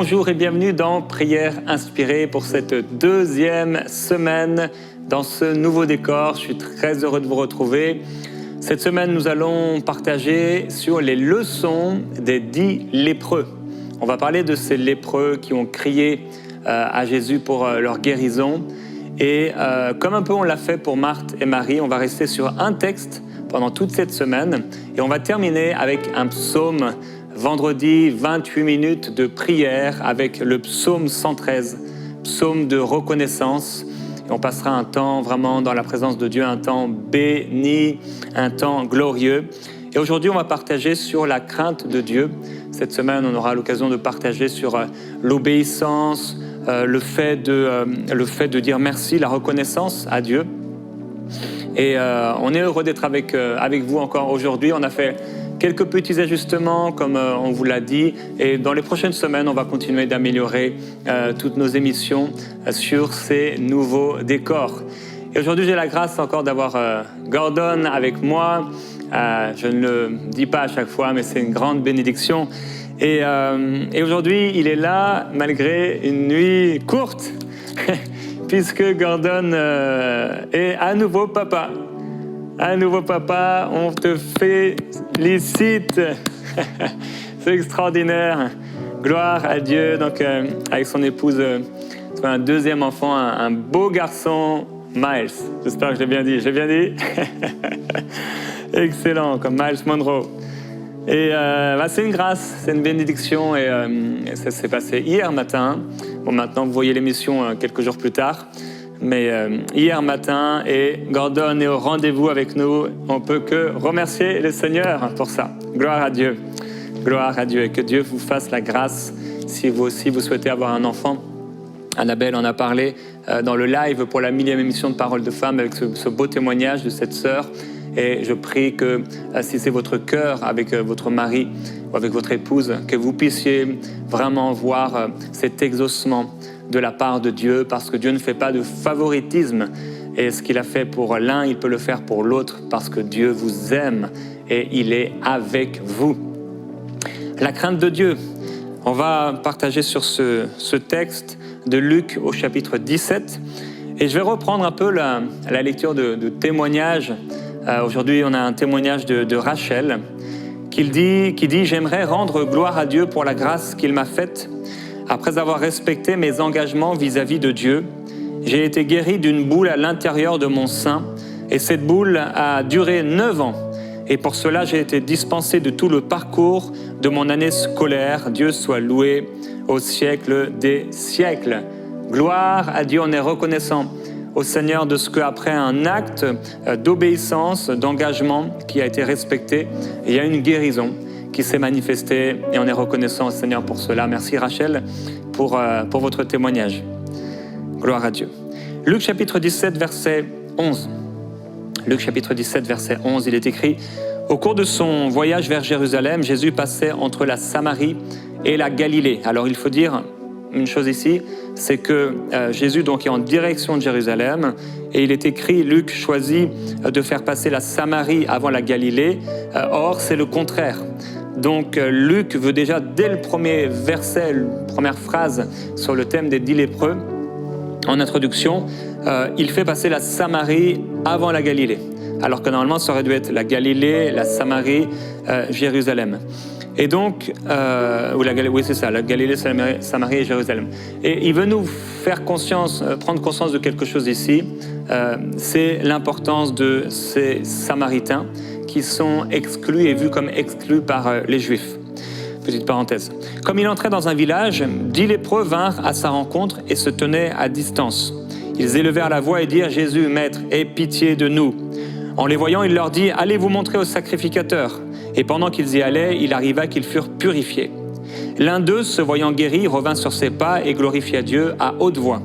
Bonjour et bienvenue dans Prière Inspirée pour cette deuxième semaine dans ce nouveau décor. Je suis très heureux de vous retrouver. Cette semaine, nous allons partager sur les leçons des 10 lépreux. On va parler de ces lépreux qui ont crié à Jésus pour leur guérison. Et comme un peu on l'a fait pour Marthe et Marie, on va rester sur un texte pendant toute cette semaine. Et on va terminer avec un psaume. Vendredi, 28 minutes de prière avec le psaume 113, psaume de reconnaissance. Et on passera un temps vraiment dans la présence de Dieu, un temps béni, un temps glorieux. Et aujourd'hui, on va partager sur la crainte de Dieu. Cette semaine, on aura l'occasion de partager sur l'obéissance, le fait de dire merci, la reconnaissance à Dieu. Et on est heureux d'être avec vous encore aujourd'hui. On a fait quelques petits ajustements, comme on vous l'a dit. Et dans les prochaines semaines, on va continuer d'améliorer toutes nos émissions sur ces nouveaux décors. Et aujourd'hui, j'ai la grâce encore d'avoir Gordon avec moi. Je ne le dis pas à chaque fois, mais c'est une grande bénédiction. Et aujourd'hui, il est là malgré une nuit courte, puisque Gordon est à nouveau papa. Un nouveau papa, on te félicite. C'est extraordinaire. Gloire à Dieu. Donc, avec son épouse, c'est un deuxième enfant, un beau garçon, Miles. J'espère que je l'ai bien dit. J'ai bien dit? Excellent, comme Miles Monroe. Et c'est une grâce, c'est une bénédiction. Et ça s'est passé hier matin. Bon, maintenant, vous voyez l'émission quelques jours plus tard. Mais hier matin, et Gordon est au rendez-vous avec nous. On ne peut que remercier le Seigneur pour ça. Gloire à Dieu. Gloire à Dieu. Et que Dieu vous fasse la grâce si vous aussi vous souhaitez avoir un enfant. Annabelle en a parlé dans le live pour la 1000e émission de Parole de Femme avec ce beau témoignage de cette sœur. Et je prie que si c'est votre cœur avec votre mari ou avec votre épouse, que vous puissiez vraiment voir cet exaucement de la part de Dieu, parce que Dieu ne fait pas de favoritisme. Et ce qu'il a fait pour l'un, il peut le faire pour l'autre, parce que Dieu vous aime et il est avec vous. La crainte de Dieu. On va partager sur ce texte de Luc au chapitre 17. Et je vais reprendre un peu la lecture de témoignages. Aujourd'hui, on a un témoignage de Rachel qui dit « J'aimerais rendre gloire à Dieu pour la grâce qu'il m'a faite. Après avoir respecté mes engagements vis-à-vis de Dieu, j'ai été guéri d'une boule à l'intérieur de mon sein et cette boule a duré 9 ans. Et pour cela, j'ai été dispensé de tout le parcours de mon année scolaire. Dieu soit loué au siècle des siècles. » Gloire à Dieu, on est reconnaissant au Seigneur de ce qu'après un acte d'obéissance, d'engagement qui a été respecté, il y a une guérison qui s'est manifestée et on est reconnaissant au Seigneur pour cela. Merci Rachel pour votre témoignage. Gloire à Dieu. Luc chapitre 17, verset 11. Luc chapitre 17, verset 11, il est écrit « Au cours de son voyage vers Jérusalem, Jésus passait entre la Samarie et la Galilée. » Alors il faut dire une chose ici, c'est que Jésus donc est en direction de Jérusalem et il est écrit, Luc choisit de faire passer la Samarie avant la Galilée. Or, c'est le contraire. Donc Luc veut déjà, dès le premier verset, la première phrase sur le thème des 10 lépreux, en introduction, il fait passer la Samarie avant la Galilée. Alors que normalement, ça aurait dû être la Galilée, la Samarie, Jérusalem. Et donc, oui c'est ça, la Galilée, Samarie et Jérusalem. Et il veut nous faire prendre conscience de quelque chose ici, c'est l'importance de ces Samaritains qui sont exclus et vus comme exclus par les Juifs. Petite parenthèse. Comme il entrait dans un village, 10 lépreux vinrent à sa rencontre et se tenaient à distance. Ils élevèrent la voix et dirent « Jésus, Maître, aie pitié de nous !» En les voyant, il leur dit « Allez vous montrer au sacrificateur !» Et pendant qu'ils y allaient, il arriva qu'ils furent purifiés. L'un d'eux, se voyant guéri, revint sur ses pas et glorifia Dieu à haute voix.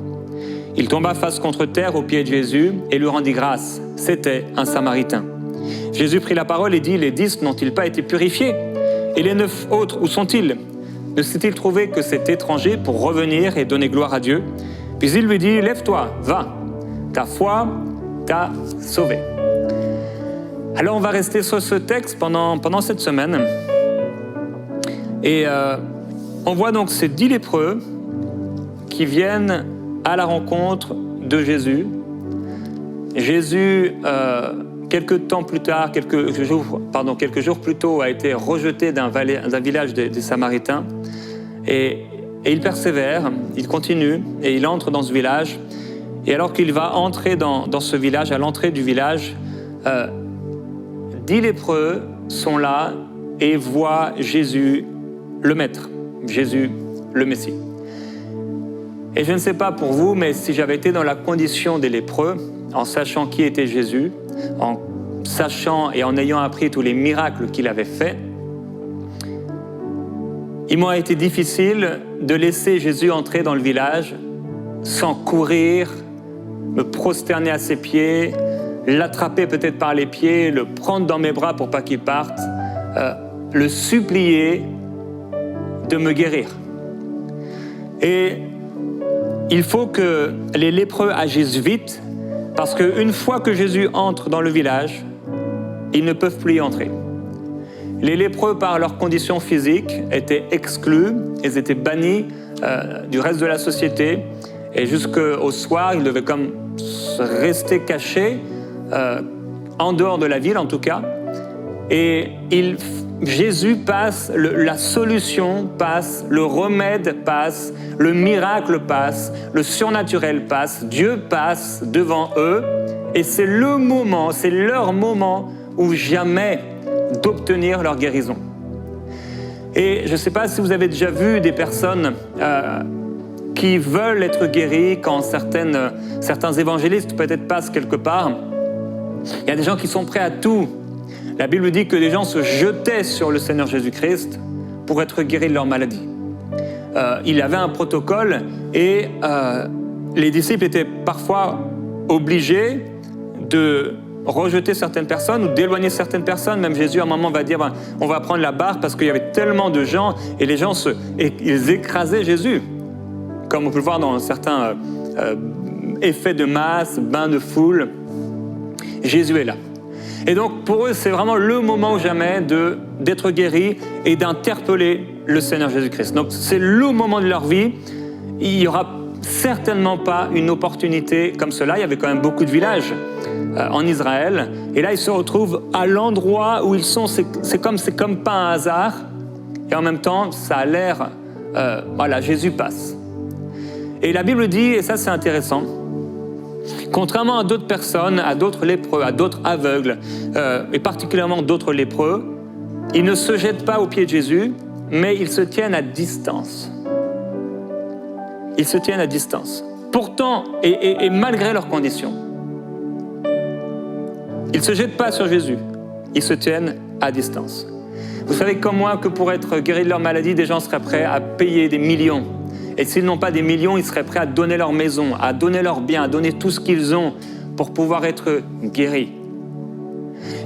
Il tomba face contre terre aux pieds de Jésus et lui rendit grâce. C'était un Samaritain. Jésus prit la parole et dit « Les 10 n'ont-ils pas été purifiés? Et les 9 autres, où sont-ils? Ne s'est-il trouvé que cet étranger pour revenir et donner gloire à Dieu? Puis il lui dit « Lève-toi, va, ta foi t'a sauvé. » Alors on va rester sur ce texte pendant cette semaine. Et on voit donc ces 10 lépreux qui viennent à la rencontre de Jésus. Jésus, quelques jours plus tôt, a été rejeté d'un village des Samaritains. Et il persévère, il continue, et il entre dans ce village. Et alors qu'il va entrer dans ce village, à l'entrée du village, 10 lépreux sont là et voient Jésus, le Maître, Jésus, le Messie. Et je ne sais pas pour vous, mais si j'avais été dans la condition des lépreux, en sachant qui était Jésus, en sachant et en ayant appris tous les miracles qu'il avait faits, il m'aurait été difficile de laisser Jésus entrer dans le village sans courir, me prosterner à ses pieds, l'attraper peut-être par les pieds, le prendre dans mes bras pour pas qu'il parte, le supplier de me guérir. Et il faut que les lépreux agissent vite, parce qu'une fois que Jésus entre dans le village, ils ne peuvent plus y entrer. Les lépreux, par leur condition physique, étaient exclus, ils étaient bannis du reste de la société, et jusqu'au soir, ils devaient comme rester cachés, en dehors de la ville en tout cas, et Jésus passe, la solution passe, le remède passe, le miracle passe, le surnaturel passe, Dieu passe devant eux, et c'est leur moment ou jamais d'obtenir leur guérison. Et je ne sais pas si vous avez déjà vu des personnes qui veulent être guéries quand certains évangélistes peut-être passent quelque part. Il y a des gens qui sont prêts à tout. La Bible dit que les gens se jetaient sur le Seigneur Jésus-Christ pour être guéris de leur maladie. Il avait un protocole et les disciples étaient parfois obligés de rejeter certaines personnes ou d'éloigner certaines personnes. Même Jésus, à un moment, va dire on va prendre la barre parce qu'il y avait tellement de gens et les gens ils écrasaient Jésus. Comme on peut le voir dans certains effets de masse, bains de foule. Jésus est là. Et donc, pour eux, c'est vraiment le moment ou jamais d'être guéris et d'interpeller le Seigneur Jésus-Christ. Donc, c'est le moment de leur vie. Il n'y aura certainement pas une opportunité comme cela. Il y avait quand même beaucoup de villages en Israël. Et là, ils se retrouvent à l'endroit où ils sont. C'est comme pas un hasard. Et en même temps, ça a l'air... Jésus passe. Et la Bible dit, et ça c'est intéressant, contrairement à d'autres personnes, à d'autres lépreux, à d'autres aveugles, et particulièrement d'autres lépreux, ils ne se jettent pas aux pieds de Jésus, mais ils se tiennent à distance. Ils se tiennent à distance. Pourtant, et malgré leurs conditions, ils ne se jettent pas sur Jésus, ils se tiennent à distance. Vous savez comme moi que pour être guéris de leur maladie, des gens seraient prêts à payer des millions. Et s'ils n'ont pas des millions, ils seraient prêts à donner leur maison, à donner leurs biens, à donner tout ce qu'ils ont pour pouvoir être guéris.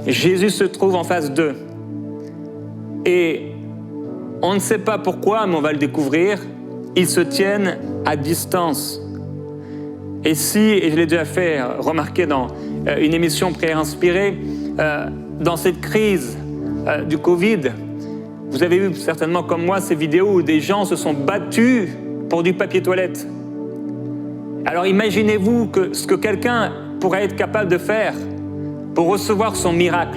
Et Jésus se trouve en face d'eux. Et on ne sait pas pourquoi, mais on va le découvrir, ils se tiennent à distance. Et je l'ai déjà fait remarquer dans une émission Prière inspirée, dans cette crise du Covid, vous avez vu certainement comme moi ces vidéos où des gens se sont battus pour du papier toilette. Alors imaginez-vous ce que quelqu'un pourrait être capable de faire pour recevoir son miracle.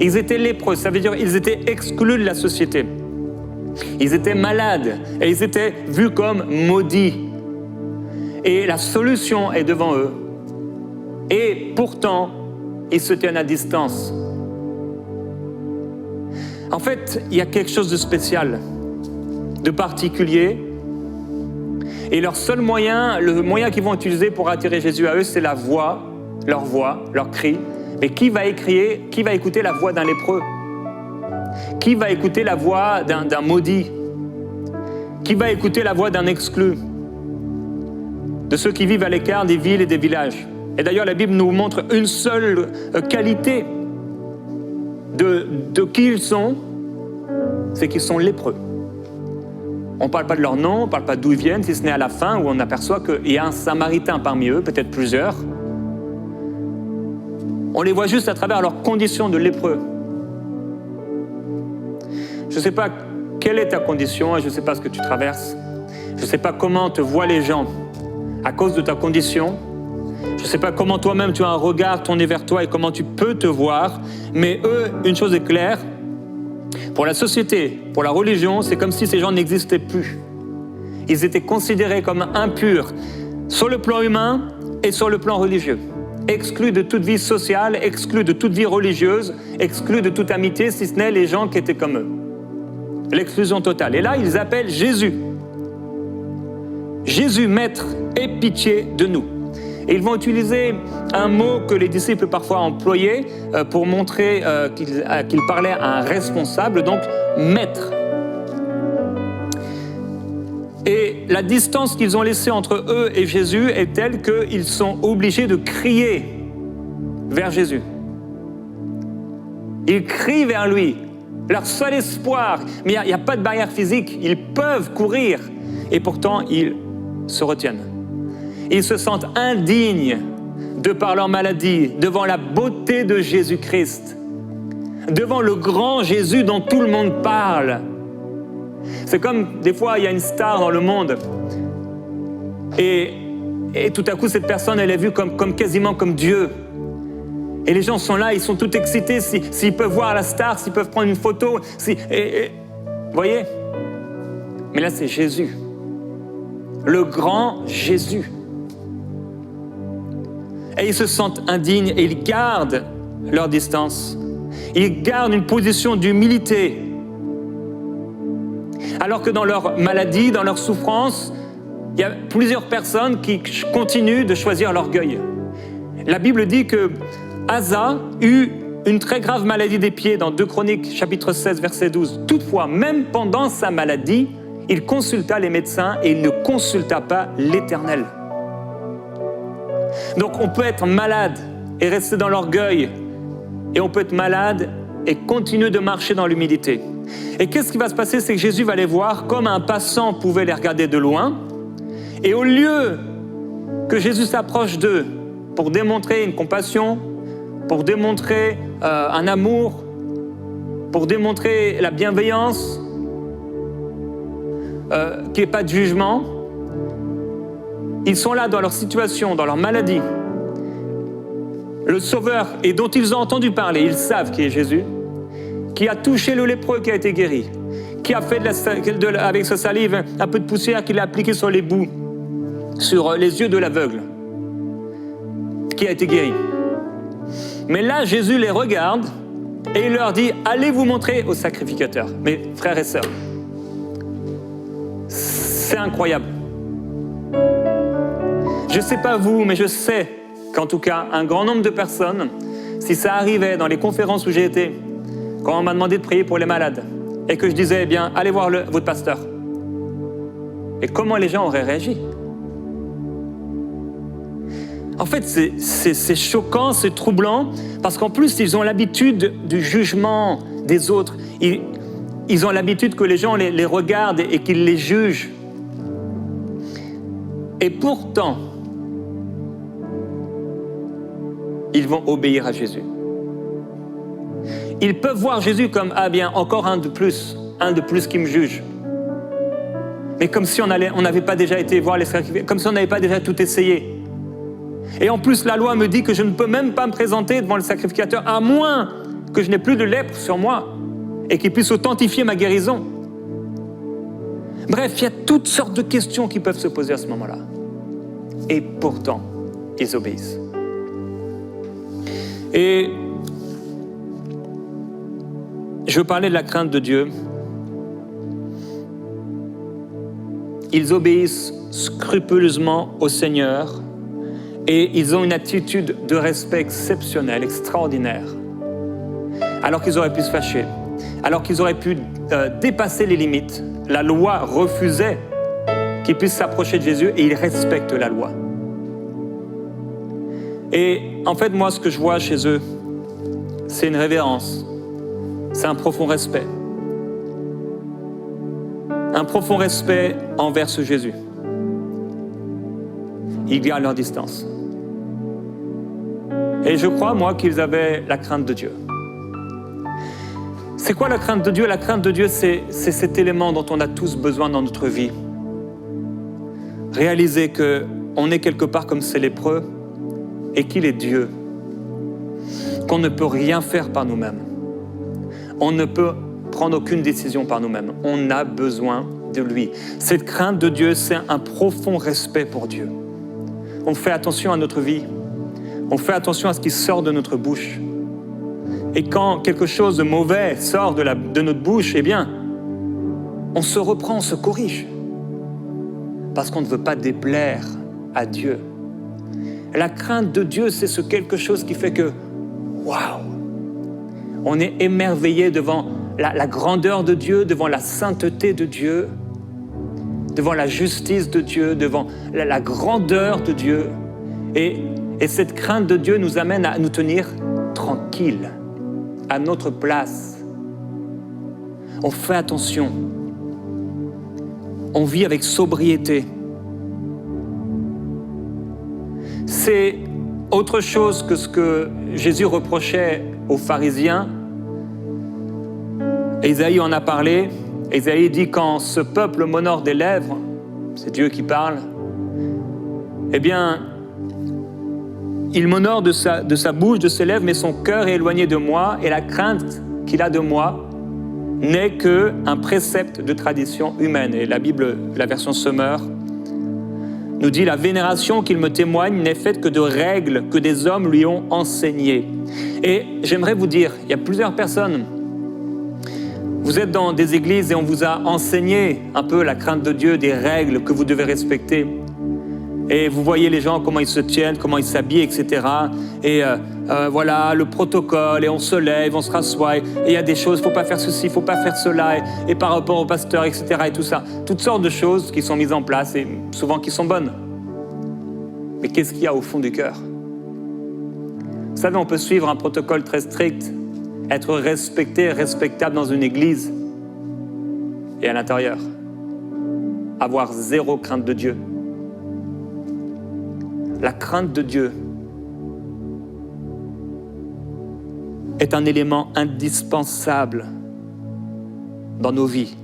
Ils étaient lépreux, ça veut dire qu'ils étaient exclus de la société. Ils étaient malades et ils étaient vus comme maudits. Et la solution est devant eux. Et pourtant, ils se tiennent à distance. En fait, il y a quelque chose de spécial, de particulier. Et leur seul moyen, le moyen qu'ils vont utiliser pour attirer Jésus à eux, c'est la voix, leur cri. Mais qui va écouter la voix d'un lépreux? Qui va écouter la voix d'un maudit? Qui va écouter la voix d'un exclu? De ceux qui vivent à l'écart des villes et des villages. Et d'ailleurs, la Bible nous montre une seule qualité de qui ils sont, c'est qu'ils sont lépreux. On ne parle pas de leur nom, on ne parle pas d'où ils viennent, si ce n'est à la fin où on aperçoit qu'il y a un Samaritain parmi eux, peut-être plusieurs. On les voit juste à travers leurs conditions de lépreux. Je ne sais pas quelle est ta condition et je ne sais pas ce que tu traverses. Je ne sais pas comment te voient les gens à cause de ta condition. Je ne sais pas comment toi-même tu as un regard tourné vers toi et comment tu peux te voir. Mais eux, une chose est claire, pour la société, pour la religion, c'est comme si ces gens n'existaient plus. Ils étaient considérés comme impurs sur le plan humain et sur le plan religieux. Exclus de toute vie sociale, exclus de toute vie religieuse, exclus de toute amitié, si ce n'est les gens qui étaient comme eux. L'exclusion totale. Et là, ils appellent Jésus. Jésus, Maître, aie pitié de nous. Et ils vont utiliser un mot que les disciples parfois employaient pour montrer qu'ils parlaient à un responsable, donc Maître. Et la distance qu'ils ont laissée entre eux et Jésus est telle qu'ils sont obligés de crier vers Jésus. Ils crient vers lui, leur seul espoir. Mais il n'y a pas de barrière physique, ils peuvent courir. Et pourtant, ils se retiennent. Ils se sentent indignes de par leur maladie, devant la beauté de Jésus-Christ, devant le grand Jésus dont tout le monde parle. C'est comme, des fois, il y a une star dans le monde et tout à coup, cette personne, elle est vue quasiment comme Dieu. Et les gens sont là, ils sont tout excités s'ils peuvent voir la star, s'ils peuvent prendre une photo. Vous voyez ? Mais là, c'est Jésus. Le grand Jésus. Et ils se sentent indignes et ils gardent leur distance. Ils gardent une position d'humilité. Alors que dans leur maladie, dans leur souffrance, il y a plusieurs personnes qui continuent de choisir l'orgueil. La Bible dit que Asa eut une très grave maladie des pieds dans 2 Chroniques, chapitre 16, verset 12. Toutefois, même pendant sa maladie, il consulta les médecins et il ne consulta pas l'Éternel. Donc on peut être malade et rester dans l'orgueil, et on peut être malade et continuer de marcher dans l'humilité. Et qu'est-ce qui va se passer? C'est que Jésus va les voir comme un passant pouvait les regarder de loin. Et au lieu que Jésus s'approche d'eux pour démontrer une compassion, pour démontrer un amour, pour démontrer la bienveillance, qu'il n'y ait pas de jugement, ils sont là dans leur situation, dans leur maladie. Le Sauveur, et dont ils ont entendu parler, ils savent qui est Jésus, qui a touché le lépreux qui a été guéri, qui a fait avec sa salive un peu de poussière qu'il a appliqué sur les bouts, sur les yeux de l'aveugle, qui a été guéri. Mais là, Jésus les regarde et il leur dit « Allez vous montrer au sacrificateur ». Mes frères et sœurs, c'est incroyable. Je ne sais pas vous, mais je sais qu'en tout cas, un grand nombre de personnes, si ça arrivait dans les conférences où j'ai été, quand on m'a demandé de prier pour les malades, et que je disais, eh bien, allez voir votre pasteur. Et comment les gens auraient réagi? En fait, c'est choquant, c'est troublant, parce qu'en plus, ils ont l'habitude du jugement des autres. Ils ont l'habitude que les gens les regardent et qu'ils les jugent. Et pourtant, ils vont obéir à Jésus. Ils peuvent voir Jésus comme, ah bien, encore un de plus qui me juge. Mais comme si on n'avait pas déjà été voir les sacrifices, comme si on n'avait pas déjà tout essayé. Et en plus, la loi me dit que je ne peux même pas me présenter devant le sacrificateur, à moins que je n'ai plus de lèpre sur moi et qu'il puisse authentifier ma guérison. Bref, il y a toutes sortes de questions qui peuvent se poser à ce moment-là. Et pourtant, ils obéissent. Et je veux parler de la crainte de Dieu. Ils obéissent scrupuleusement au Seigneur et ils ont une attitude de respect exceptionnelle, extraordinaire. Alors qu'ils auraient pu se fâcher, alors qu'ils auraient pu dépasser les limites, la loi refusait qu'ils puissent s'approcher de Jésus et ils respectent la loi. Et en fait, moi, ce que je vois chez eux, c'est une révérence, c'est un profond respect. Un profond respect envers ce Jésus. Ils gardent leur distance. Et je crois, moi, qu'ils avaient la crainte de Dieu. C'est quoi la crainte de Dieu? La crainte de Dieu, c'est cet élément dont on a tous besoin dans notre vie. Réaliser qu'on est quelque part comme ces lépreux et qu'il est Dieu. Qu'on ne peut rien faire par nous-mêmes. On ne peut prendre aucune décision par nous-mêmes. On a besoin de lui. Cette crainte de Dieu, c'est un profond respect pour Dieu. On fait attention à notre vie. On fait attention à ce qui sort de notre bouche. Et quand quelque chose de mauvais sort de notre bouche, eh bien, on se reprend, on se corrige. Parce qu'on ne veut pas déplaire à Dieu. La crainte de Dieu, c'est ce quelque chose qui fait que, waouh, on est émerveillé devant la grandeur de Dieu, devant la sainteté de Dieu, devant la justice de Dieu, devant la grandeur de Dieu. Et cette crainte de Dieu nous amène à nous tenir tranquilles, à notre place. On fait attention. On vit avec sobriété. C'est autre chose que ce que Jésus reprochait aux pharisiens. Ésaïe en a parlé. Ésaïe dit, quand ce peuple m'honore des lèvres, c'est Dieu qui parle, eh bien, il m'honore de sa bouche, de ses lèvres, mais son cœur est éloigné de moi, et la crainte qu'il a de moi n'est qu'un précepte de tradition humaine. Et la Bible, la version Semeur, nous dit, la vénération qu'il me témoigne n'est faite que de règles que des hommes lui ont enseignées. Et j'aimerais vous dire, il y a plusieurs personnes, vous êtes dans des églises et on vous a enseigné un peu la crainte de Dieu, des règles que vous devez respecter. Et vous voyez les gens, comment ils se tiennent, comment ils s'habillent, etc. Et voilà, le protocole, et on se lève, on se rassoit, et il y a des choses, il ne faut pas faire ceci, il ne faut pas faire cela, et par rapport au pasteur, etc. et tout ça. Toutes sortes de choses qui sont mises en place, et souvent qui sont bonnes. Mais qu'est-ce qu'il y a au fond du cœur? Vous savez, on peut suivre un protocole très strict, être respecté, respectable dans une église, et à l'intérieur, avoir zéro crainte de Dieu. La crainte de Dieu est un élément indispensable dans nos vies,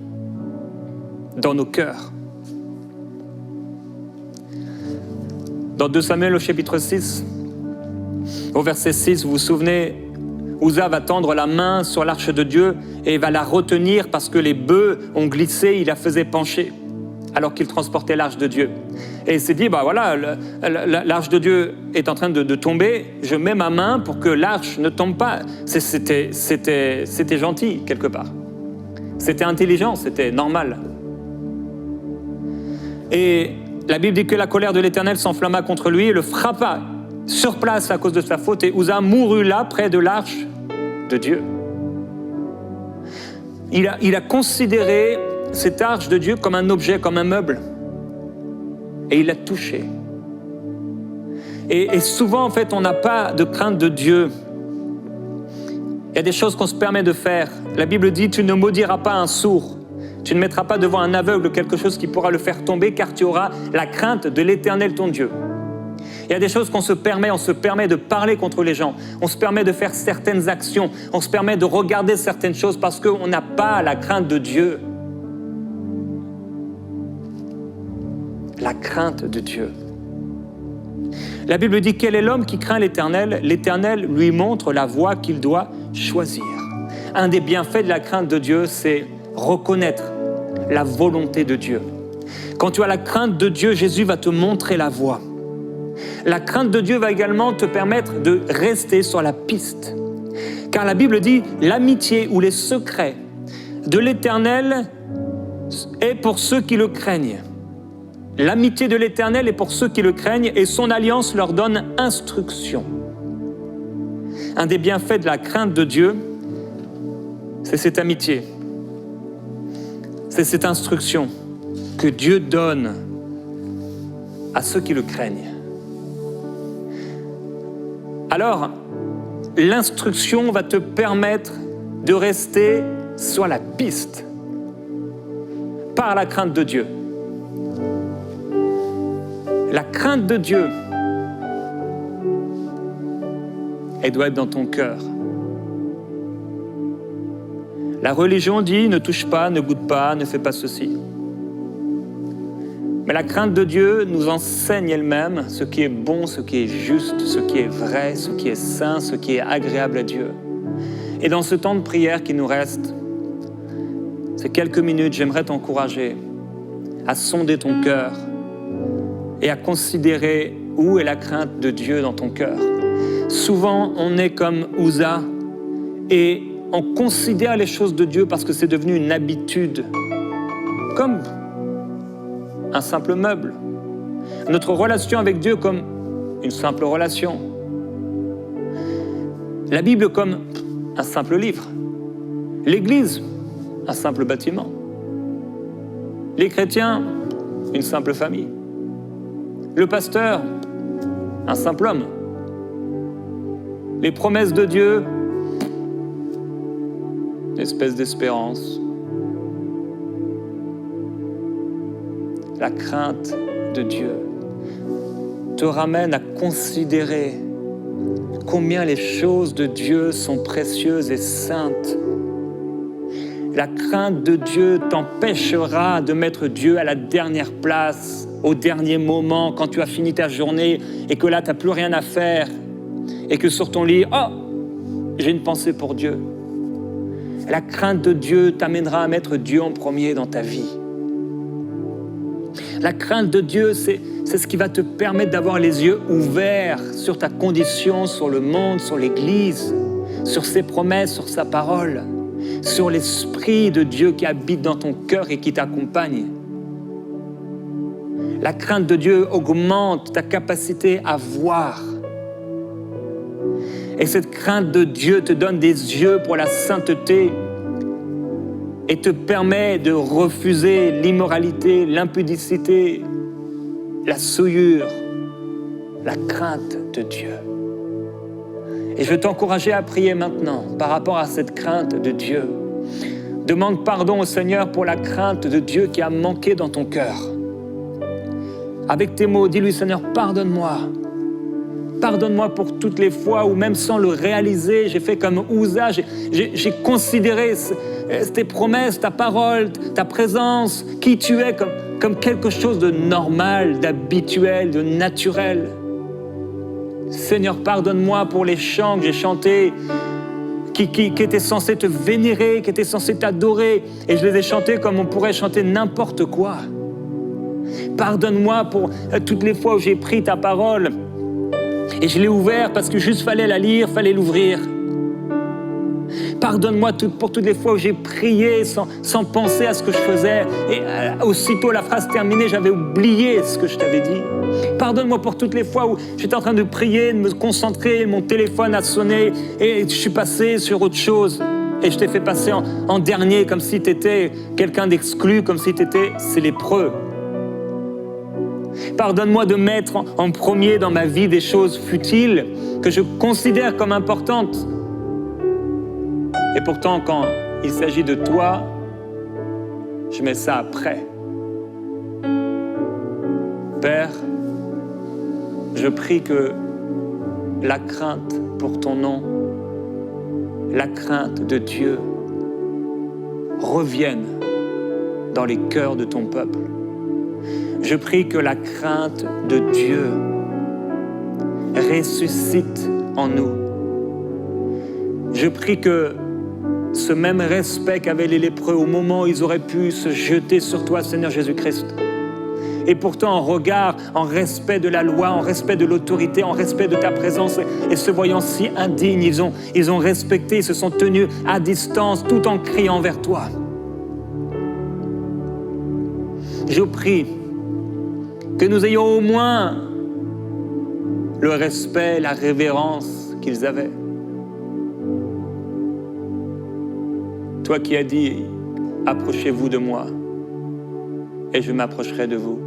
dans nos cœurs. Dans 2 Samuel au chapitre 6, au verset 6, vous vous souvenez, Uza va tendre la main sur l'arche de Dieu et va la retenir parce que les bœufs ont glissé, il la faisait pencher alors qu'il transportait l'arche de Dieu. Et il s'est dit, bah voilà, l'arche de Dieu est en train de tomber, je mets ma main pour que l'arche ne tombe pas. C'était gentil, quelque part. C'était intelligent, c'était normal. Et la Bible dit que la colère de l'Éternel s'enflamma contre lui et le frappa sur place à cause de sa faute, et Uza mourut là, près de l'arche de Dieu. Il a considéré cette arche de Dieu comme un objet, comme un meuble. Et il l'a touché. Et souvent, en fait, on n'a pas de crainte de Dieu. Il y a des choses qu'on se permet de faire. La Bible dit, tu ne maudiras pas un sourd. Tu ne mettras pas devant un aveugle quelque chose qui pourra le faire tomber, car tu auras la crainte de l'Éternel ton Dieu. Il y a des choses qu'on se permet, on se permet de parler contre les gens, on se permet de faire certaines actions, on se permet de regarder certaines choses parce qu'on n'a pas la crainte de Dieu. La crainte de Dieu. La Bible dit, quel est l'homme qui craint l'Éternel? L'Éternel lui montre la voie qu'il doit choisir. Un des bienfaits de la crainte de Dieu, c'est reconnaître la volonté de Dieu. Quand tu as la crainte de Dieu, Jésus va te montrer la voie. La crainte de Dieu va également te permettre de rester sur la piste. Car la Bible dit, l'amitié ou les secrets de l'Éternel est pour ceux qui le craignent. L'amitié de l'Éternel est pour ceux qui le craignent et son alliance leur donne instruction. Un des bienfaits de la crainte de Dieu, c'est cette amitié. C'est cette instruction que Dieu donne à ceux qui le craignent. Alors, l'instruction va te permettre de rester sur la piste par la crainte de Dieu. La crainte de Dieu, elle doit être dans ton cœur. La religion dit ne touche pas, ne goûte pas, ne fais pas ceci. Mais la crainte de Dieu nous enseigne elle-même ce qui est bon, ce qui est juste, ce qui est vrai, ce qui est saint, ce qui est agréable à Dieu. Et dans ce temps de prière qui nous reste, ces quelques minutes, j'aimerais t'encourager à sonder ton cœur et à considérer où est la crainte de Dieu dans ton cœur. Souvent, on est comme Uza et on considère les choses de Dieu parce que c'est devenu une habitude, comme un simple meuble. Notre relation avec Dieu comme une simple relation. La Bible comme un simple livre. L'Église, un simple bâtiment. Les chrétiens, une simple famille. Le pasteur, un simple homme. Les promesses de Dieu, une espèce d'espérance. La crainte de Dieu te ramène à considérer combien les choses de Dieu sont précieuses et saintes. La crainte de Dieu t'empêchera de mettre Dieu à la dernière place, au dernier moment, quand tu as fini ta journée et que là, tu n'as plus rien à faire et que sur ton lit, oh, j'ai une pensée pour Dieu. La crainte de Dieu t'amènera à mettre Dieu en premier dans ta vie. La crainte de Dieu, c'est ce qui va te permettre d'avoir les yeux ouverts sur ta condition, sur le monde, sur l'Église, sur ses promesses, sur sa parole, sur l'Esprit de Dieu qui habite dans ton cœur et qui t'accompagne. La crainte de Dieu augmente ta capacité à voir. Et cette crainte de Dieu te donne des yeux pour la sainteté et te permet de refuser l'immoralité, l'impudicité, la souillure, la crainte de Dieu. Et je veux t'encourager à prier maintenant par rapport à cette crainte de Dieu. Demande pardon au Seigneur pour la crainte de Dieu qui a manqué dans ton cœur. Avec tes mots, dis-lui, Seigneur, pardonne-moi. Pardonne-moi pour toutes les fois où, même sans le réaliser, j'ai fait comme Uza, j'ai considéré tes promesses, ta parole, ta présence, qui tu es, comme quelque chose de normal, d'habituel, de naturel. Seigneur, pardonne-moi pour les chants que j'ai chantés, qui étaient censés te vénérer, qui étaient censés t'adorer, et je les ai chantés comme on pourrait chanter n'importe quoi. Pardonne-moi pour toutes les fois où j'ai pris ta parole, et je l'ai ouvert parce que juste fallait la lire, fallait l'ouvrir. Pardonne-moi pour toutes les fois où j'ai prié sans penser à ce que je faisais. Et aussitôt la phrase terminée, j'avais oublié ce que je t'avais dit. Pardonne-moi pour toutes les fois où j'étais en train de prier, de me concentrer, mon téléphone a sonné et je suis passé sur autre chose. Et je t'ai fait passer en dernier, comme si tu étais quelqu'un d'exclu, comme si tu étais ces lépreux. Pardonne-moi de mettre en premier dans ma vie des choses futiles que je considère comme importantes. Et pourtant, quand il s'agit de toi, je mets ça après. Père, je prie que la crainte pour ton nom, la crainte de Dieu revienne dans les cœurs de ton peuple. Je prie que la crainte de Dieu ressuscite en nous. Je prie que ce même respect qu'avaient les lépreux au moment où ils auraient pu se jeter sur toi, Seigneur Jésus-Christ. Et pourtant, en regard, en respect de la loi, en respect de l'autorité, en respect de ta présence, et se voyant si indignes, ils ont respecté, ils se sont tenus à distance, tout en criant vers toi. Je prie que nous ayons au moins le respect, la révérence qu'ils avaient. Toi qui as dit, approchez-vous de moi et je m'approcherai de vous.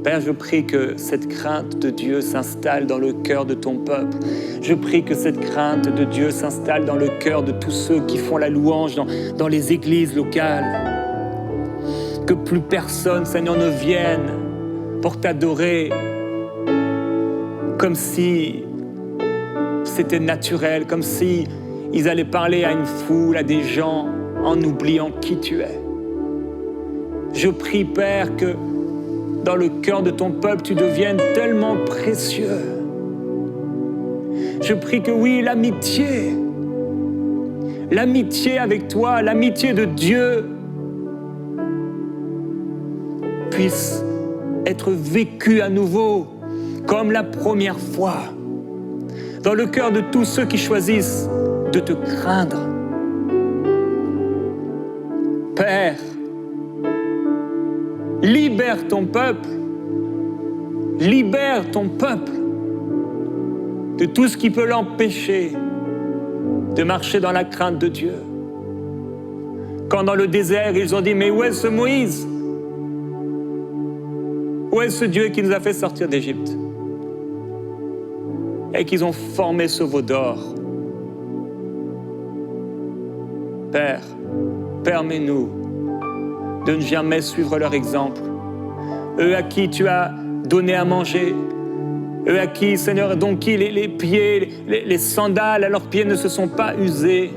Père, je prie que cette crainte de Dieu s'installe dans le cœur de ton peuple. Je prie que cette crainte de Dieu s'installe dans le cœur de tous ceux qui font la louange dans les églises locales. Que plus personne, Seigneur, ne vienne pour t'adorer comme si c'était naturel, comme si ils allaient parler à une foule, à des gens, en oubliant qui tu es. Je prie, Père, que dans le cœur de ton peuple, tu deviennes tellement précieux. Je prie que oui, l'amitié avec toi, l'amitié de Dieu puisse être vécue à nouveau comme la première fois dans le cœur de tous ceux qui choisissent de te craindre. Père, libère ton peuple de tout ce qui peut l'empêcher de marcher dans la crainte de Dieu. Quand dans le désert, ils ont dit « Mais où est ce Moïse? Où est ce Dieu qui nous a fait sortir d'Égypte ?» Et qu'ils ont formé ce veau d'or. Père, permets-nous de ne jamais suivre leur exemple. Eux à qui tu as donné à manger, eux à qui, Seigneur, dont qui les pieds, les sandales à leurs pieds ne se sont pas usés,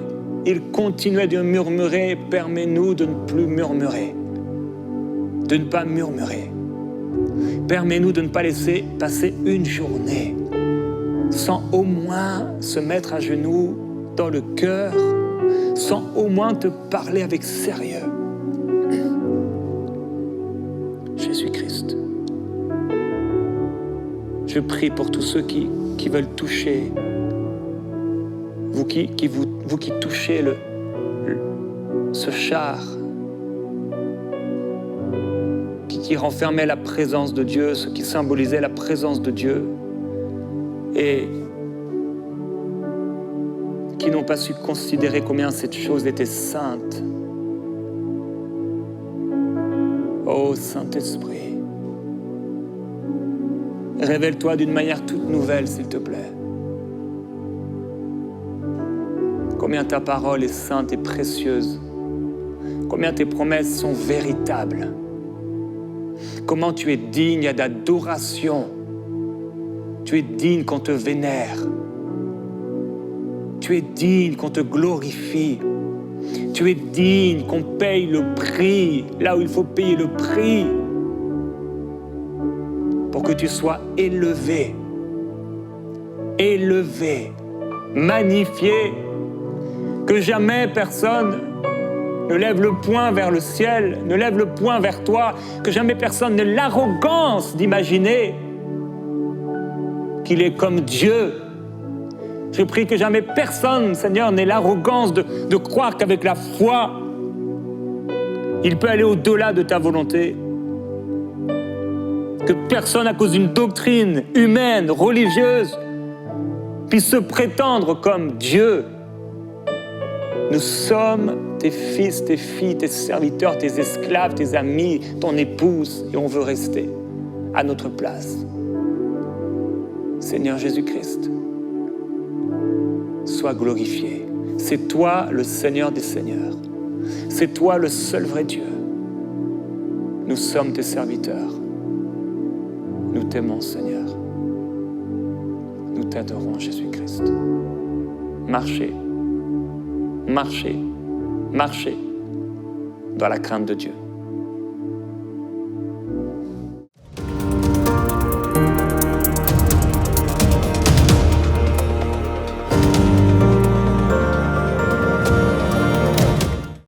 ils continuaient de murmurer. Permets-nous de ne plus murmurer, de ne pas murmurer. Permets-nous de ne pas laisser passer une journée sans au moins se mettre à genoux dans le cœur, sans au moins te parler avec sérieux. Jésus-Christ, je prie pour tous ceux qui veulent toucher, vous qui touchez ce char qui renfermait la présence de Dieu, ce qui symbolisait la présence de Dieu, et qui n'ont pas su considérer combien cette chose était sainte. Ô Saint-Esprit, révèle-toi d'une manière toute nouvelle, s'il te plaît. Combien ta parole est sainte et précieuse. Combien tes promesses sont véritables. Comment tu es digne d'adoration. Tu es digne qu'on te vénère. Tu es digne qu'on te glorifie. Tu es digne qu'on paye le prix, là où il faut payer le prix, pour que tu sois élevé, magnifié, que jamais personne ne lève le poing vers le ciel, ne lève le poing vers toi, que jamais personne n'ait l'arrogance d'imaginer qu'il est comme Dieu. Je prie que jamais personne, Seigneur, n'ait l'arrogance de croire qu'avec la foi, il peut aller au-delà de ta volonté. Que personne, à cause d'une doctrine humaine, religieuse, puisse se prétendre comme Dieu. Nous sommes tes fils, tes filles, tes serviteurs, tes esclaves, tes amis, ton épouse, et on veut rester à notre place. Seigneur Jésus-Christ, sois glorifié. C'est toi le Seigneur des Seigneurs. C'est toi le seul vrai Dieu. Nous sommes tes serviteurs. Nous t'aimons, Seigneur. Nous t'adorons, Jésus-Christ. Marchez, marchez, marchez dans la crainte de Dieu.